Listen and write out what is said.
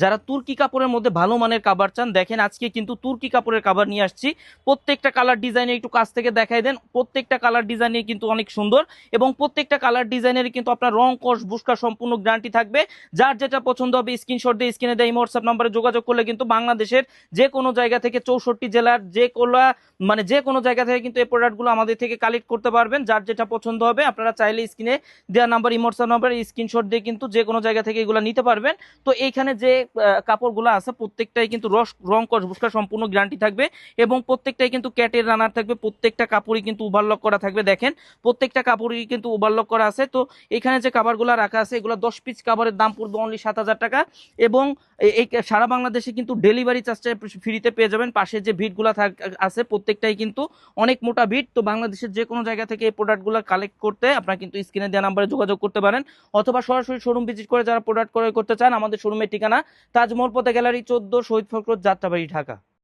যারা তুর্কি কাপড়ের মধ্যে ভালো মানের কাভার চান, দেখেন আজকে কিন্তু তুর্কি কাপড়ের কাভার নিয়ে আসছি। প্রত্যেকটা কালার ডিজাইনে একটু কাছ থেকে দেখাই দেন, প্রত্যেকটা কালার ডিজাইনে কিন্তু অনেক সুন্দর, এবং প্রত্যেকটা কালার ডিজাইনের কিন্তু আপনার রং কস বুস্কা সম্পূর্ণ গ্যারান্টি থাকবে। যার যেটা পছন্দ হবে স্ক্রিনশট দিয়ে স্ক্রিনে দেয় হোয়াটসঅ্যাপ নাম্বারে যোগাযোগ করলে কিন্তু বাংলাদেশের যে কোনো জায়গা থেকে 64 জেলার যে কোনো যে কোনো জায়গা থেকে কিন্তু এই প্রোডাক্টগুলো আমাদের থেকে কালেক্ট করতে পারবেন। যার যেটা পছন্দ হবে আপনারা চাইলে স্ক্রিনে দেওয়া নাম্বার হোয়াটসঅ্যাপ নাম্বারে স্ক্রিনশট দিয়ে কিন্তু যে কোনো জায়গা থেকে এগুলো নিতে পারবেন। তো এইখানে যে কাপড়গুলো আছে প্রত্যেকটাই কিন্তু রং কস বুস্কা সম্পূর্ণ গ্যারান্টি থাকবে, এবং প্রত্যেকটাই কিন্তু ক্যাটের রানার থাকবে। প্রত্যেকটা কাপড়ই কিন্তু ওভারলক করা থাকবে, দেখেন প্রত্যেকটা কাপড়ই কিন্তু ওভারলক করা আছে। তো এখানে যে কাভারগুলো রাখা আছে এগুলো 10 পিস কাভারের দাম পড়বে অনলি 7,000 টাকা, এবং এই সারা বাংলাদেশে কিন্তু ডেলিভারি চার্জটা ফ্রিতে পেয়ে যাবেন। পাশে যে ভিটগুলো আছে প্রত্যেকটাই কিন্তু অনেক মোটা ভিট। তো বাংলাদেশের যে কোনো জায়গা থেকে এই প্রোডাক্টগুলো কালেক্ট করতে আপনারা কিন্তু স্ক্রিনে দেওয়া নাম্বারে যোগাযোগ করতে পারেন, অথবা সরাসরি শোরুম ভিজিট করে যারা প্রোডাক্ট ক্রয় করতে চান আমাদের শোরুমের ঠিকানা তাজমহল পথে গ্যালারি 14, শহীদ ফখরুদ্দিন, যাত্রাবাড়ি, ঢাকা।